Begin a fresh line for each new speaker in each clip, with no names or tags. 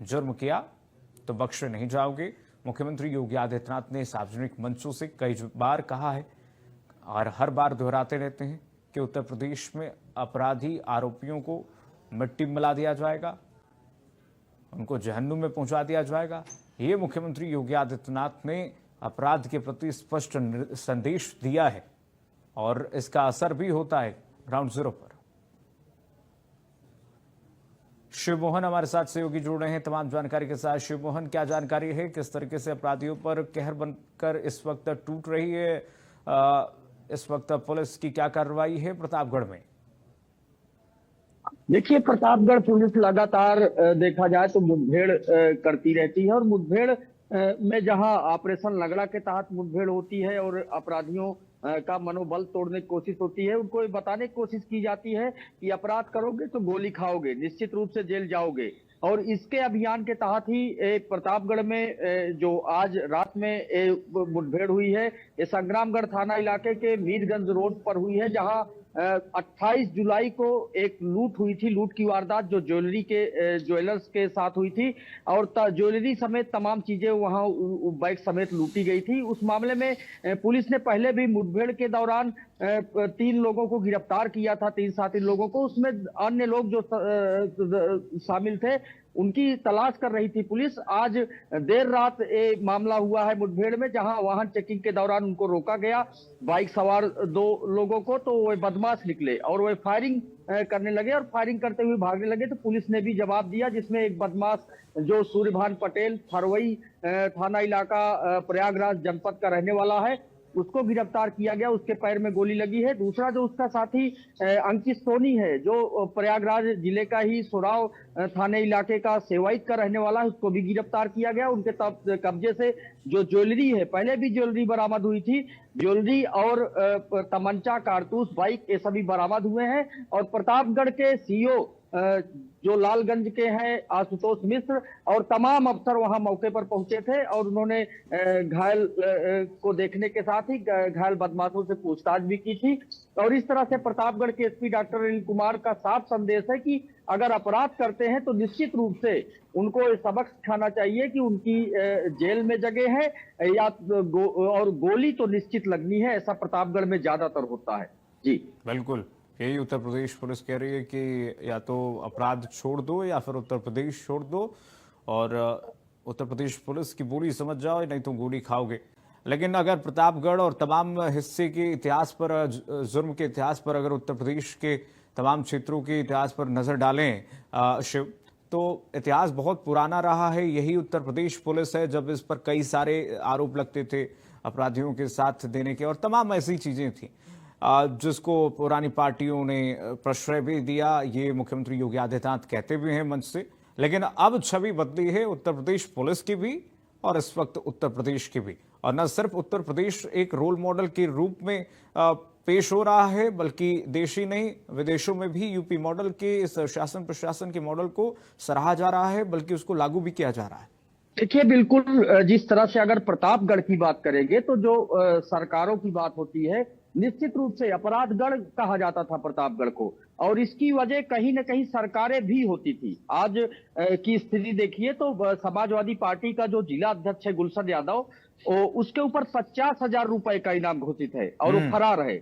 जुर्म किया तो बख्शे नहीं जाओगे। मुख्यमंत्री योगी आदित्यनाथ ने सार्वजनिक मंचों से कई बार कहा है और हर बार दोहराते रहते हैं कि उत्तर प्रदेश में अपराधी आरोपियों को मिट्टी में मिला दिया जाएगा, उनको जहन्नुम में पहुंचा दिया जाएगा। ये मुख्यमंत्री योगी आदित्यनाथ ने अपराध के प्रति स्पष्ट संदेश दिया है और इसका असर भी होता है ग्राउंड जीरो पर। शिव मोहन हमारे साथ सहयोगी जुड़ रहे हैं तमाम जानकारी के साथ। शिव मोहन, क्या जानकारी है, किस तरीके से अपराधियों पर कहर बनकर इस वक्त टूट रही है? इस वक्त पुलिस की क्या कार्रवाई है प्रतापगढ़ में?
देखिए, प्रतापगढ़ पुलिस लगातार देखा जाए तो मुठभेड़ करती रहती है और मुठभेड़ में जहां ऑपरेशन लगड़ा के तहत मुठभेड़ होती है और अपराधियों का मनोबल तोड़ने की कोशिश होती है, उनको ये बताने की कोशिश की जाती है कि अपराध करोगे तो गोली खाओगे, निश्चित रूप से जेल जाओगे। और इसके अभियान के तहत ही प्रतापगढ़ में जो आज रात में मुठभेड़ हुई है, ये संग्रामगढ़ थाना इलाके के मीरगंज रोड पर हुई है, जहां 28 जुलाई को एक लूट हुई थी। लूट की वारदात जो ज्वेलर्स के साथ हुई थी और ज्वेलरी समेत तमाम चीजें वहां बाइक समेत लूटी गई थी। उस मामले में पुलिस ने पहले भी मुठभेड़ के दौरान 3 लोगों को गिरफ्तार किया था, 3 साथी लोगों को। उसमें अन्य लोग जो शामिल थे उनकी तलाश कर रही थी पुलिस। आज देर रात एक मामला हुआ है मुठभेड़ में, जहां वाहन चेकिंग के दौरान उनको रोका गया, बाइक सवार 2 लोगों को। तो वे बदमाश निकले और वे फायरिंग करने लगे और फायरिंग करते हुए भागने लगे। तो पुलिस ने भी जवाब दिया, जिसमें एक बदमाश जो सूर्यभान पटेल फरवई थाना इलाका प्रयागराज जनपद का रहने वाला है, उसको गिरफ्तार किया गया। उसके पैर में गोली लगी है। दूसरा जो उसका साथी अंकित सोनी है, जो प्रयागराज जिले का ही सोराव थाने इलाके का सेवाइत का रहने वाला है, उसको भी गिरफ्तार किया गया। उनके कब्जे से जो ज्वेलरी है, पहले भी ज्वेलरी बरामद हुई थी, ज्वेलरी और तमंचा, कारतूस, बाइक, ये सभी बरामद हुए हैं। और प्रतापगढ़ के सीओ जो लालगंज के हैं आशुतोष मिश्र और तमाम अफसर वहां मौके पर पहुंचे थे और उन्होंने घायल को देखने के साथ ही घायल बदमाशों से पूछताछ भी की थी। और इस तरह से प्रतापगढ़ के एसपी डॉक्टर अनिल कुमार का साफ संदेश है कि अगर अपराध करते हैं तो निश्चित रूप से उनको सबक सिखाना चाहिए कि उनकी जेल में जगह है या और गोली तो निश्चित लगनी है। ऐसा प्रतापगढ़ में ज्यादातर होता है। जी
बिल्कुल, यही उत्तर प्रदेश पुलिस कह रही है कि या तो अपराध छोड़ दो या फिर उत्तर प्रदेश छोड़ दो और उत्तर प्रदेश पुलिस की बोली समझ जाओ, नहीं तो गोली खाओगे। लेकिन अगर प्रतापगढ़ और तमाम हिस्से के इतिहास पर, जुर्म के इतिहास पर, अगर उत्तर प्रदेश के तमाम क्षेत्रों के इतिहास पर नजर डालें शिव, तो इतिहास बहुत पुराना रहा है। यही उत्तर प्रदेश पुलिस है जब इस पर कई सारे आरोप लगते थे अपराधियों के साथ देने के और तमाम ऐसी चीजें थी जिसको पुरानी पार्टियों ने प्रश्रय भी दिया। ये मुख्यमंत्री योगी आदित्यनाथ कहते भी हैं मंच से। लेकिन अब छवि बदली है उत्तर प्रदेश पुलिस की भी और इस वक्त उत्तर प्रदेश की भी। और न सिर्फ उत्तर प्रदेश एक रोल मॉडल के रूप में पेश हो रहा है, बल्कि देश ही नहीं विदेशों में भी यूपी मॉडल के इस शासन प्रशासन के मॉडल को सराहा जा रहा है, बल्कि उसको लागू भी किया जा रहा है।
देखिए, बिल्कुल जिस तरह से अगर प्रतापगढ़ की बात करेंगे तो जो सरकारों की बात होती है, निश्चित रूप से अपराधगढ़ कहा जाता था प्रतापगढ़ को और इसकी वजह कहीं न कहीं सरकारें भी होती थी। आज की स्थिति देखिए तो समाजवादी पार्टी का जो जिला अध्यक्ष है गुलशन यादव, उसके ऊपर 50,000 रुपए का इनाम घोषित है और वो फरार है।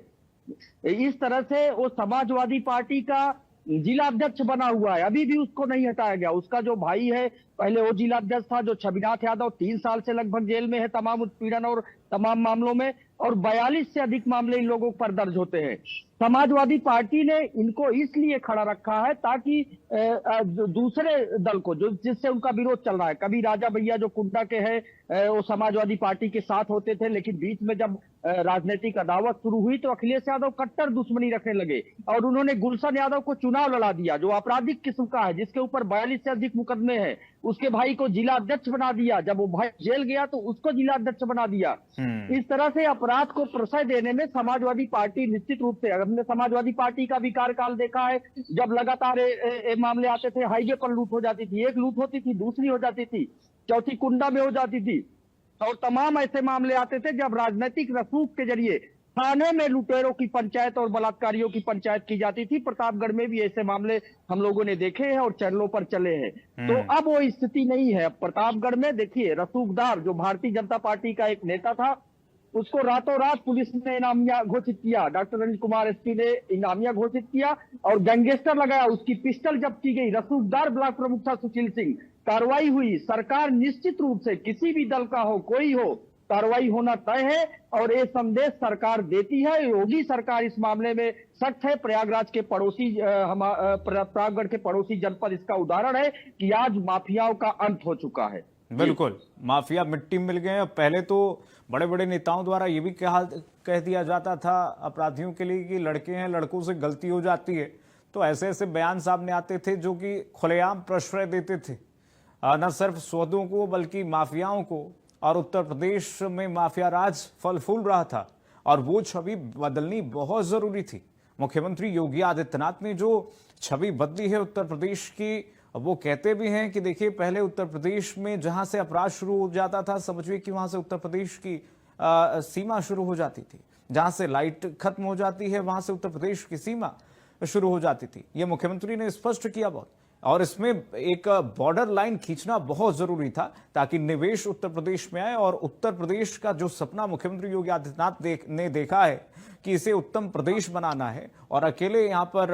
इस तरह से वो समाजवादी पार्टी का जिला अध्यक्ष बना हुआ है, अभी भी उसको नहीं हटाया गया। उसका जो भाई है, पहले वो जिला अध्यक्ष था, जो छविनाथ यादव, 3 साल से लगभग जेल में है तमाम उत्पीड़न और तमाम मामलों में, और 42 से अधिक मामले इन लोगों पर दर्ज होते हैं। समाजवादी पार्टी ने इनको इसलिए खड़ा रखा है ताकि दूसरे दल को जो जिससे उनका विरोध चल रहा है, कभी राजा भैया जो कुंडा के हैं वो समाजवादी पार्टी के साथ होते थे, लेकिन बीच में जब राजनीतिक अदावत शुरू हुई तो अखिलेश यादव कट्टर दुश्मनी रखने लगे और उन्होंने गुलशन यादव को चुनाव लड़ा दिया, जो आपराधिक किस्म का है, जिसके ऊपर 42 से अधिक मुकदमे हैं। उसके भाई को जिला अध्यक्ष बना दिया, जब वो भाई जेल गया तो उसको जिला अध्यक्ष बना दिया। इस तरह से अपराध को प्रश्रय देने में समाजवादी पार्टी निश्चित रूप से, हमने समाजवादी पार्टी का भी कार्यकाल देखा है, जब लगातार मामले आते थे, हाईवे पर लूट हो जाती थी, एक लूट होती थी, दूसरी हो जाती थी, चौथी कुंडा में हो जाती थी, और तमाम ऐसे मामले आते थे जब राजनीतिक रसूख के जरिए थाने में लुटेरों की पंचायत और बलात्कारियों की पंचायत की जाती थी। प्रतापगढ़ में भी ऐसे मामले हम लोगों ने देखे हैं और चैनलों पर चले हैं। तो अब वो स्थिति नहीं है। प्रतापगढ़ में देखिए, रसूखदार जो भारतीय जनता पार्टी का एक नेता था, उसको रातों रात पुलिस ने इनामिया घोषित किया। डॉक्टर रंजीत कुमार एसपी ने इनामिया घोषित किया और गैंगस्टर लगाया। उसकी पिस्टल जब्त की गई। रसूखदार ब्लॉक प्रमुख था सुशील सिंह। कार्रवाई हुई। सरकार निश्चित रूप से, किसी भी दल का हो, कोई हो, कार्रवाई होना तय है और ये संदेश सरकार देती है। योगी सरकार इस मामले में सख्त है। प्रयागराज के पड़ोसी प्रतापगढ़ के पड़ोसी जनपद इसका उदाहरण है कि आज माफियाओं का अंत हो चुका है।
बिल्कुल, माफिया मिट्टी में मिल गए हैं। पहले तो बड़े बड़े नेताओं द्वारा ये भी कह दिया जाता था अपराधियों के लिए कि लड़के हैं, लड़कों से गलती हो जाती है। तो ऐसे ऐसे बयान सामने आते थे जो कि खुलेआम प्रश्रय देते थे न सिर्फ सौदों को बल्कि माफियाओं को। और उत्तर प्रदेश में माफिया राज फल फूल रहा था और वो छवि बदलनी बहुत जरूरी थी। मुख्यमंत्री योगी आदित्यनाथ ने जो छवि बदली है उत्तर प्रदेश की, वो कहते भी हैं कि देखिए, पहले उत्तर प्रदेश में जहां से अपराध शुरू हो जाता था, समझिए कि वहां से उत्तर प्रदेश की सीमा शुरू हो जाती थी। जहां से लाइट खत्म हो जाती है वहां से उत्तर प्रदेश की सीमा शुरू हो जाती थी। ये मुख्यमंत्री ने स्पष्ट किया बहुत। और इसमें एक बॉर्डर लाइन खींचना बहुत जरूरी था ताकि निवेश उत्तर प्रदेश में आए। और उत्तर प्रदेश का जो सपना मुख्यमंत्री योगी आदित्यनाथ ने देखा है कि इसे उत्तम प्रदेश बनाना है और अकेले यहाँ पर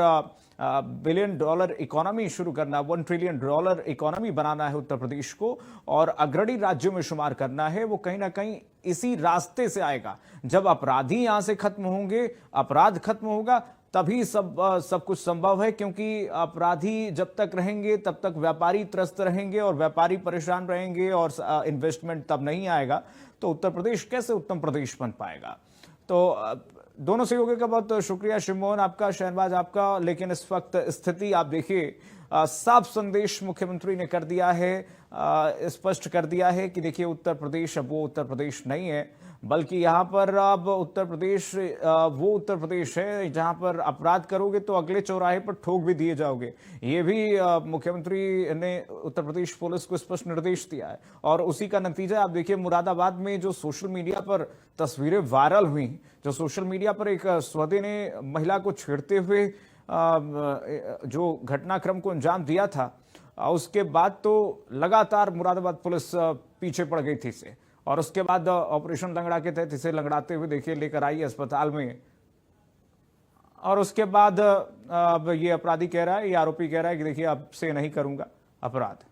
$1 बिलियन इकोनॉमी शुरू करना, $1 ट्रिलियन इकोनॉमी बनाना है उत्तर प्रदेश को और अग्रणी राज्यों में शुमार करना है, वो कहीं ना कहीं इसी रास्ते से आएगा। जब अपराधी यहां से खत्म होंगे, अपराध खत्म होगा, तभी सब कुछ संभव है। क्योंकि अपराधी जब तक रहेंगे तब तक व्यापारी त्रस्त रहेंगे और व्यापारी परेशान रहेंगे और इन्वेस्टमेंट तब नहीं आएगा। तो उत्तर प्रदेश कैसे उत्तम प्रदेश बन पाएगा। तो दोनों सहयोगियों का बहुत शुक्रिया, शिवमोहन आपका, शहनवाज आपका। लेकिन इस वक्त स्थिति आप देखिए, साफ संदेश मुख्यमंत्री ने कर दिया है, स्पष्ट कर दिया है कि देखिए उत्तर प्रदेश अब वो उत्तर प्रदेश नहीं है, बल्कि यहाँ पर अब उत्तर प्रदेश वो उत्तर प्रदेश है जहाँ पर अपराध करोगे तो अगले चौराहे पर ठोक भी दिए जाओगे। ये भी मुख्यमंत्री ने उत्तर प्रदेश पुलिस को स्पष्ट निर्देश दिया है और उसी का नतीजा आप देखिए मुरादाबाद में जो सोशल मीडिया पर तस्वीरें वायरल हुई, जो सोशल मीडिया पर एक सौदे ने महिला को छेड़ते हुए जो घटनाक्रम को अंजाम दिया था, उसके बाद तो लगातार मुरादाबाद पुलिस पीछे पड़ गई थी इसे। और उसके बाद ऑपरेशन लंगड़ा के तहत इसे लंगड़ाते हुए देखिए लेकर आई अस्पताल में। और उसके बाद अब ये अपराधी कह रहा है, ये आरोपी कह रहा है कि देखिए अब से नहीं करूंगा अपराध।